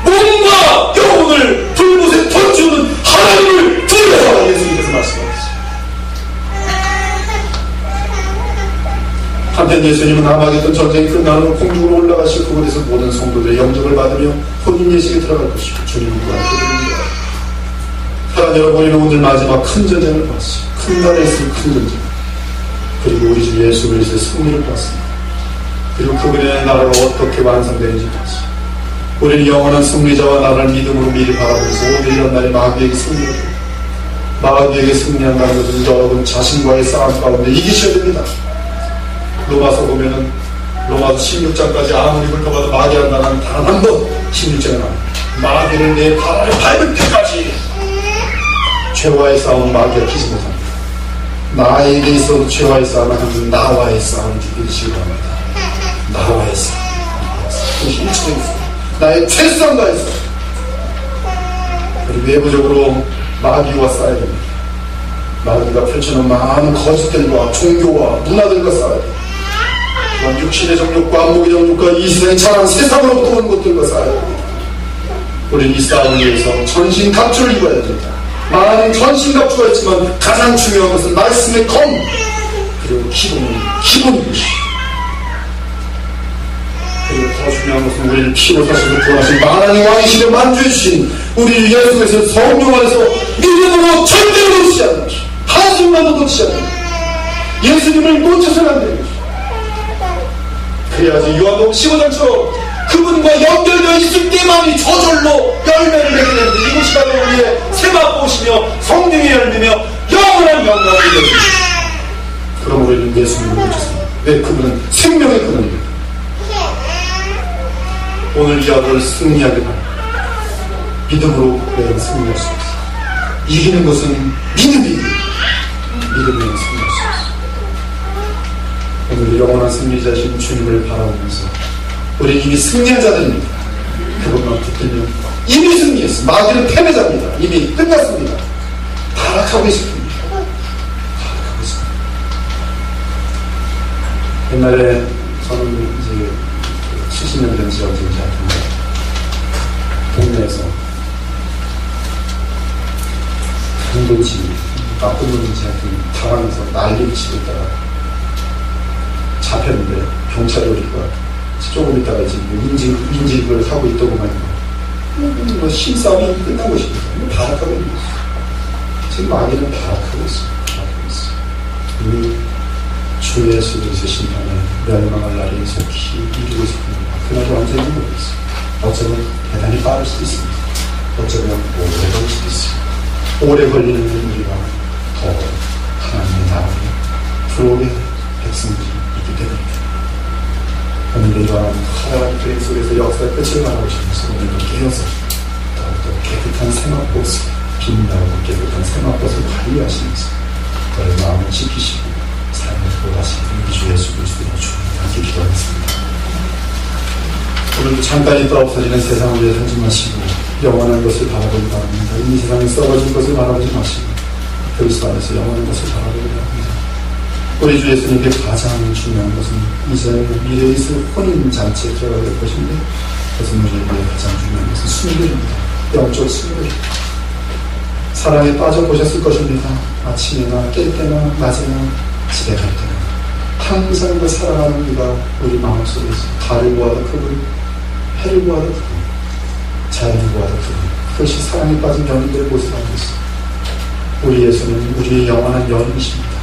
뭔가 영혼을 불못에 던지는 하나님을 두려워하라 예수님께서 말씀하셨습니다. 한편 예수님은 남아있던 전쟁이 끝난 후 공중으로 올라가시고 그곳에서 모든 성도들의 영접을 받으며 혼인 예식에 들어갈 것이고 주님은 그 앞에 드립니다. 사랑 여러분이 오늘 마지막 큰 전쟁을 봤어요. 큰 나라에 있을 큰 전쟁, 그리고 우리 주 예수 그리스도의 승리를 봤습니다. 그리고 그분의 나라가 어떻게 완성되는지 봤어요. 우리는 영원한 승리자와 나라를 믿음으로 미리 바라보면서 오늘 이런 날에 마귀에게 승리를 해요. 마귀에게 승리한다는 것은 여러분 자신과의 싸움 가운데 이기셔야 됩니다. 로마서 보면은 로마서 16장까지 아무리 훑어봐도 마귀란 단어는 단 한 번 16장에 나옵니다. 마귀를 내 발을 밟을 때까지 죄와의 싸움은 마귀가 피지 못합니다. 나에게 있어도 죄와의 싸움을 하면 나와의 싸움을 이기시기 바랍니다. 나와의 싸움. 그것이 1층에 있어. 나의 최선을 다했어. 그리고 내부적으로 마귀와 싸워야 됩니다. 마귀가 펼쳐놓은 많은 거짓들과 종교와 문화들과 싸워야 됩니다. 육신의 정욕과 안목의 정욕과 이 세상의 차라는 세상으로부터 오는 것들과 싸워야 됩니다. 우리는 이 싸움을 위해서 전신갑주를 입어야 됩니다. 많은 전신갑주가 있지만 가장 중요한 것은 말씀의 검, 그리고 기본인 것이죠. 그리고 더 중요한 것은 우리를 피로 사시고 구원하신 만왕의 왕이시며 만주해주신 우리 예수 그리스도 성령 안에서 믿음으로 절대로 놓치지 않는 것이죠. 한순간도 놓치지 않는 것이죠. 예수님을 놓쳐서는 안 되는 것이죠. 그래야지 요한복음 15장처럼 그분과 연결되어 있을 때만이 저절로 열매를 맺게 되는데, 이것이 바로 우리의 새맛보시며 성령의 열매며 영원한 영광이 되는 것이죠. 그럼 우리는 예수님을 놓쳤습니다. 왜? 그분은 생명의 근원입니다. 오늘 이 하루를 승리하게 바랍니다. 믿음으로 우리는 승리할 수 있습니다. 이기는 것은 믿음이 승리할 수 있습니다. 오늘 영원한 승리자신 주님을 바라보면서 우리 이미 승리한 자들입니다. 그것만 붙들면 이미 승리했어. 마귀는 패배자입니다. 이미 끝났습니다. 타락하고 있습니다. 타락하고 있습니다. 옛날에 저는 이제 70년 된 지 언제인지 하여튼 동네에서 큰 돈지 나쁜 돈인지 하여튼 당하면서 난리를 치고 있다가 잡혔는데 경찰이 오니까 조금 있다가 이제 인직을 하고 있더구만. 뭐 힘싸움이 끝난 것입니다. 발악하고 있는 거죠. 지금 마귀는 발악하고 있어요. 이미 주 예수 그리스도의 심판에 멸망할 날이 속히 이루고 있습니다. 그날이 언제인지 모르겠어요. 어쩌면 대단히 빠를 수도 있습니다. 어쩌면 오래 걸릴 수도 있습니다. 오래 걸리는 우리가 더 하나님의 나라에 들어오게 백성들이 있기 때문입니다. 그리스도의 역사의 끝을 바라보시면서 오늘도 깨어서 더욱더 깨끗한 생활버스, 빛나고 깨끗한 생활버스를 관리하시면서 너의 마음을 지키시고 삶을 보다시는 우리 주 예수 그리스도의 주님과 함께 기도하겠습니다. 오늘도 잠깐 있다 없어지는 세상을 위해 살지 마시고 영원한 것을 바라보기 바랍니다. 이 세상에 썩어진 것을 바라보지 마시고 그리스도 안에서 영원한 것을 바라보기 바랍니다. 우리 주 예수님께 가장 중요한 것은 이제 미래에 있을 혼인잔치에 들어가게 될 것인데 그것은 우리에게 가장 중요한 것은 순결입니다. 영적 순결. 사랑에 빠져보셨을 것입니다. 아침이나 깰 때나 낮에나 집에 갈 때나 항상 그 사랑하는 이가 우리 마음속에 있어. 달을 구하다 그분, 해를 구하다 그분, 자연을 구하다 그분. 그것이 사랑에 빠진 연인들의 모습 아니겠어. 우리 예수는 우리의 영원한 연인이십니다.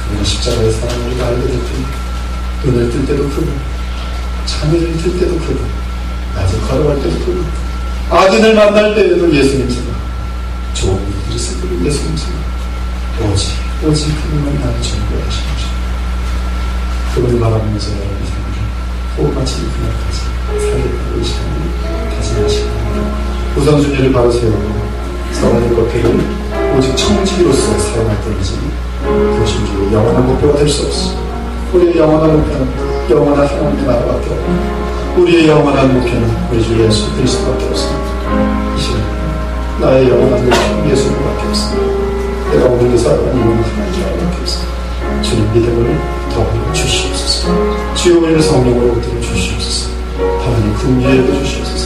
그분은 십자가의 사랑을 우리가 알게 될 때 눈을 뜰 때도 그분, 잠을 들 때도 그분, 낮에 걸어갈 때도 그분, 악인을 만날 때에도 예수님 생각, 좋은 일들이 있을 때도 예수님 생각. 오직 그분만 나를 전부하신 것입니다. 그분을 바라보면서 여러분의 생각을 호흡마치 그날까지 살겠다고 이 시간을 다짐하시기 바랍니다. 우선순위를 바로 세우고 써가는 것들을 오직 청지기로서 사용할 때이지 그것이 우리의 영원한 목표가 될 수 없어. 우리의 영원한 목표는 영원한 하나님의 나라밖에 없고 우리의 영원한 목표는 우리 주 예수 그리스도밖에 없습니다. 이 시간 나의 영원한 목표는 예수님밖에 없습니다. 내가 오늘도 살아가는 이유는 하나님의 나라밖에 없습니다. 주님 믿음을 더욱 주시옵소서. 주여 우리를 성령으로 붙들어 주시옵소서. 하나님 긍휼히 주시옵소서.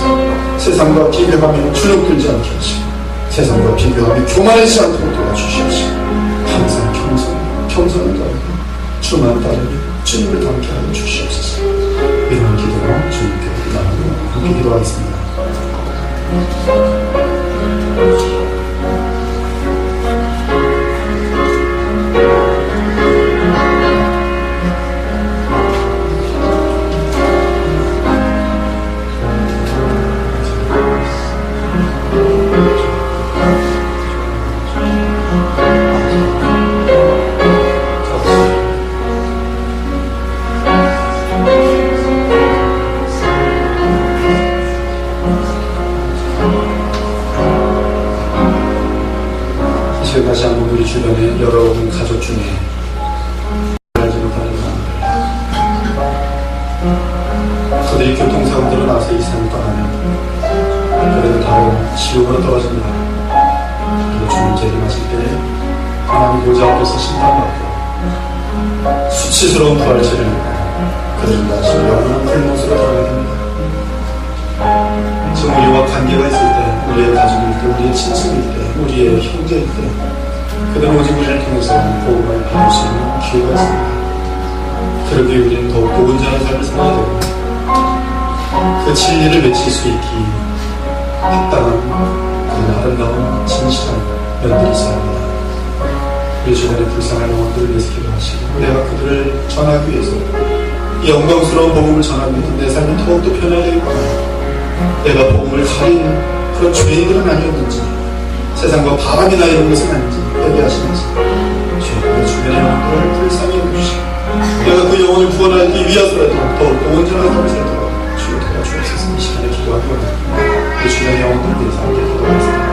세상과 비교하며 주눅들지 않게 하시고 세상과 비교하며 교만하지 않도록 도와주시옵시고 항상 겸손을 따르고 주만 따르고 주님을 닮게 하여 주시옵소서. 이런 기도로 주님께 나누고 함께 기도하겠습니다. 다시 한번 우리 주변에 여러분 가족 중에 알지 못하는 사람들, 그들이 교통사고로 나서 이 세상을 떠나면 그들은 바로 지옥으로 떨어집니다. 그리고 주님 재림하실 때 하나님 보좌 앞에서 심판받고 수치스러운 부활체를 입고 그들은 다시 영원한 불못으로 들어가게 됩니다. 지금 우리와 관계가 있을 때, 우리의 가족일 때, 우리의 친척일 때, 우리의 형제일 때 그들은 오직 우리를 통해서 복음을 받을 수 있는 기회가 있습니다. 그러기에 우리는 더욱더 온전한 삶을 살아야 되고 그 진리를 외칠 수 있기 합당한 그 아름다운 진실한 면들이 있어야 합니다. 우리 주변에 불쌍한 영혼들을 위해서 기도하시고 내가 그들을 전하기 위해서 이 영광스러운 복음을 전하기 위해서 내 삶이 더욱더 변화되겠구나. 내가 복음을 가린 그런 죄인들은 아니었는지 세상과 바람이나 이런 것은 아닌지 얘기하시면서 주의 주변의 영혼들을 불쌍히 여겨주시고 내가 그 영혼을 구원하기 위해서라도 더욱더 온전한 삶을 살도록 주여 도와주옵소서. 이 시간에 기도하기 원합니다. 그 주변의 영혼들을 위해서 함께 기도하겠습니다.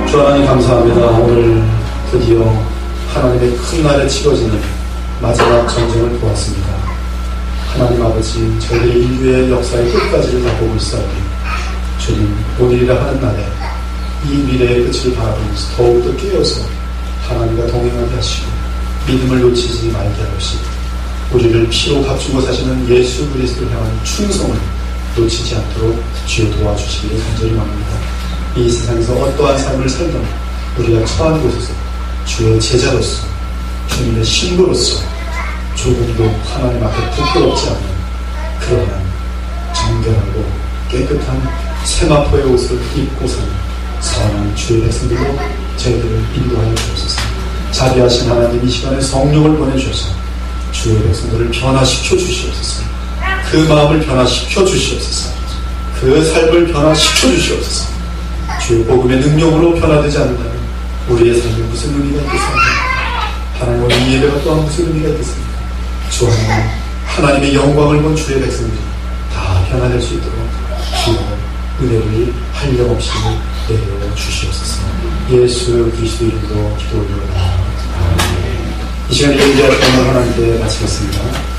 주 하나님 감사합니다. 오늘 드디어 하나님의 큰 날에 치러지는 마지막 전쟁을 보았습니다. 하나님 아버지, 저희들의 인류의 역사의 끝까지를 다 보고 있사오니 주님, 오늘이라 하는 날에 이 미래의 끝을 바라보면서 더욱더 깨어서 하나님과 동행하게 하시고 믿음을 놓치지 말게 하시고 우리를 피로 값주고 사시는 예수 그리스도를 향한 충성을 놓치지 않도록 주여 도와주시기를 간절히 원합니다. 이 세상에서 어떠한 삶을 살던 우리가 처한 곳에서 주의 제자로서 주님의 신부로서 조금도 하나님 앞에 부끄럽지 않는 그러한 정결하고 깨끗한 세마포의 옷을 입고 사는 선한 주의 백성들로 저희들을 인도하여 주옵소서. 자비하신 하나님 이 시간에 성령을 보내주셔서 주의 백성들을 변화시켜 주시옵소서. 그 마음을 변화시켜 주시옵소서. 그 삶을 변화시켜 주시옵소서. 주의 복음의 능력으로 변화되지 않는다면 우리의 삶에 무슨 의미가 있겠습니까? 하나님 오늘 이 예배가 또한 무슨 의미가 있겠습니까? 주 하나님, 하나님의 영광을 본 주의 백성들이 다 변화될 수 있도록 주의 은혜를 한량없이 내려 주시옵소서. 예수 그리스도 이름으로 기도 올려라. 이 시간에 예배할 때는 하나님께 마치겠습니다.